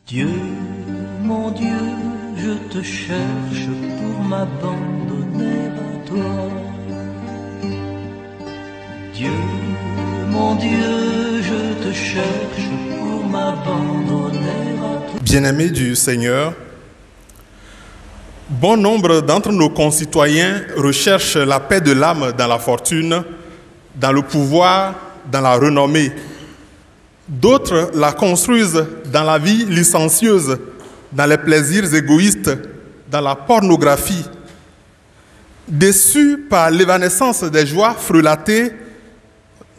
Dieu, mon Dieu, je te cherche pour m'abandonner à toi. Dieu, mon Dieu, je te cherche pour m'abandonner à toi. Bien-aimés du Seigneur, bon nombre d'entre nos concitoyens recherchent la paix de l'âme dans la fortune, dans le pouvoir, dans la renommée. D'autres la construisent dans la vie licencieuse, dans les plaisirs égoïstes, dans la pornographie. Déçus par l'évanescence des joies frelatées,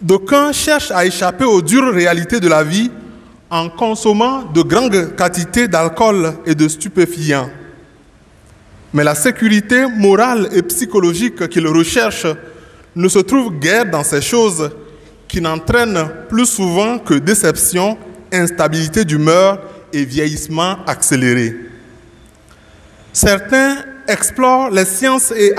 d'aucuns cherchent à échapper aux dures réalités de la vie en consommant de grandes quantités d'alcool et de stupéfiants. Mais la sécurité morale et psychologique qu'ils recherchent ne se trouve guère dans ces choses qui n'entraînent plus souvent que déception, instabilité d'humeur et vieillissement accéléré. Certains explorent les sciences et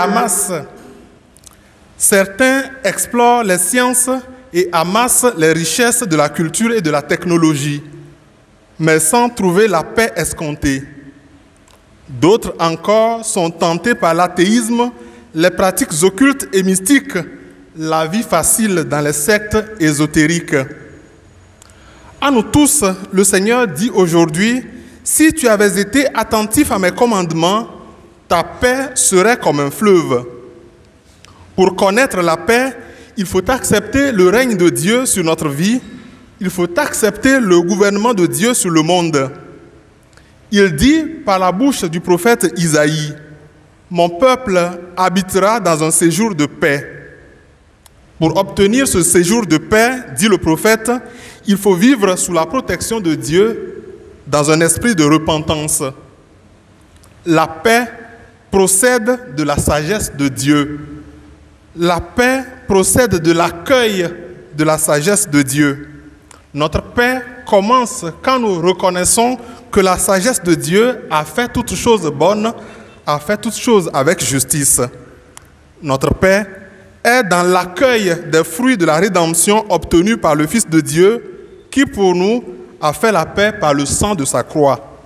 amassent les richesses de la culture et de la technologie, mais sans trouver la paix escomptée. D'autres encore sont tentés par l'athéisme, les pratiques occultes et mystiques, la vie facile dans les sectes ésotériques. À nous tous, le Seigneur dit aujourd'hui, si tu avais été attentif à mes commandements, ta paix serait comme un fleuve. Pour connaître la paix, il faut accepter le règne de Dieu sur notre vie, il faut accepter le gouvernement de Dieu sur le monde. Il dit par la bouche du prophète Isaïe, « Mon peuple habitera dans un séjour de paix ». Pour obtenir ce séjour de paix, dit le prophète, il faut vivre sous la protection de Dieu dans un esprit de repentance. La paix procède de la sagesse de Dieu. La paix procède de l'accueil de la sagesse de Dieu. Notre paix commence quand nous reconnaissons que la sagesse de Dieu a fait toutes choses bonnes, a fait toutes choses avec justice. Notre paix est dans l'accueil des fruits de la rédemption obtenus par le Fils de Dieu, qui pour nous a fait la paix par le sang de sa croix.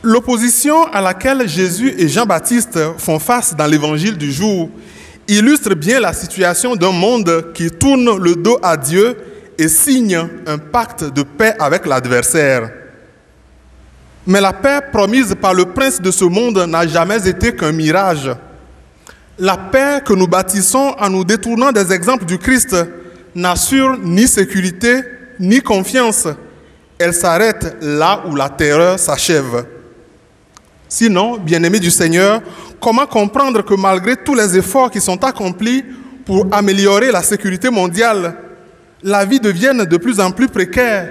L'opposition à laquelle Jésus et Jean-Baptiste font face dans l'évangile du jour illustre bien la situation d'un monde qui tourne le dos à Dieu et signe un pacte de paix avec l'adversaire. Mais la paix promise par le prince de ce monde n'a jamais été qu'un mirage. La paix que nous bâtissons en nous détournant des exemples du Christ n'assure ni sécurité ni confiance. Elle s'arrête là où la terreur s'achève. Sinon, bien-aimés du Seigneur, comment comprendre que malgré tous les efforts qui sont accomplis pour améliorer la sécurité mondiale, la vie devienne de plus en plus précaire?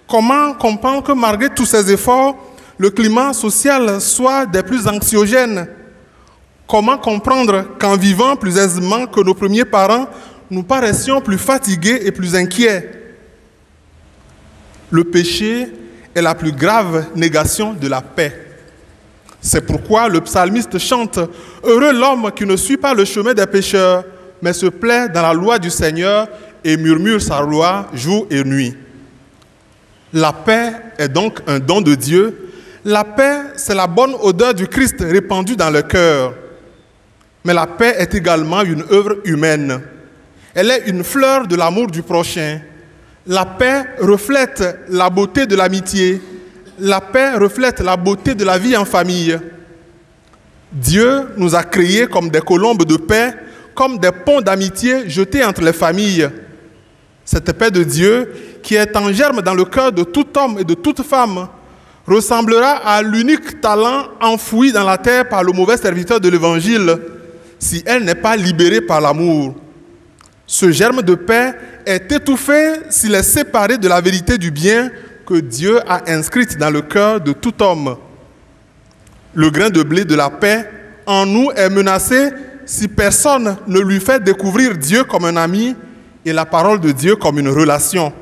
Comment comprendre que malgré tous ces efforts, le climat social soit des plus anxiogènes? Comment comprendre qu'en vivant plus aisément que nos premiers parents, nous paraissions plus fatigués et plus inquiets? Le péché est la plus grave négation de la paix. C'est pourquoi le psalmiste chante « Heureux l'homme qui ne suit pas le chemin des pécheurs, mais se plaît dans la loi du Seigneur et murmure sa loi jour et nuit. » La paix est donc un don de Dieu. La paix, c'est la bonne odeur du Christ répandue dans le cœur. Mais la paix est également une œuvre humaine. Elle est une fleur de l'amour du prochain. La paix reflète la beauté de l'amitié. La paix reflète la beauté de la vie en famille. Dieu nous a créés comme des colombes de paix, comme des ponts d'amitié jetés entre les familles. Cette paix de Dieu, qui est en germe dans le cœur de tout homme et de toute femme, ressemblera à l'unique talent enfoui dans la terre par le mauvais serviteur de l'Évangile, si elle n'est pas libérée par l'amour. Ce germe de paix est étouffé s'il est séparé de la vérité du bien que Dieu a inscrite dans le cœur de tout homme. Le grain de blé de la paix en nous est menacé si personne ne lui fait découvrir Dieu comme un ami et la parole de Dieu comme une relation.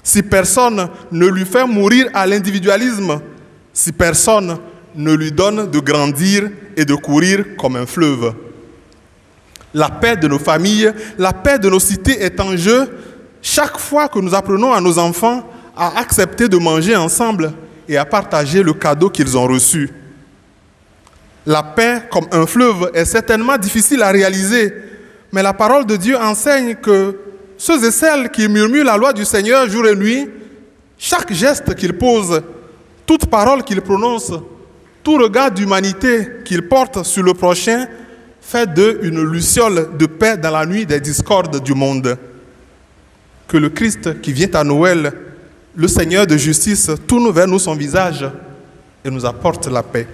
Si personne ne lui fait mourir à l'individualisme, si personne ne lui donne de grandir et de courir comme un fleuve. La paix de nos familles, la paix de nos cités est en jeu chaque fois que nous apprenons à nos enfants à accepter de manger ensemble et à partager le cadeau qu'ils ont reçu. La paix, comme un fleuve, est certainement difficile à réaliser, mais la parole de Dieu enseigne que ceux et celles qui murmurent la loi du Seigneur jour et nuit, chaque geste qu'ils posent, toute parole qu'ils prononcent, tout regard d'humanité qu'ils portent sur le prochain, fait d'eux une luciole de paix dans la nuit des discordes du monde. Que le Christ qui vient à Noël, le Seigneur de justice, tourne vers nous son visage et nous apporte la paix.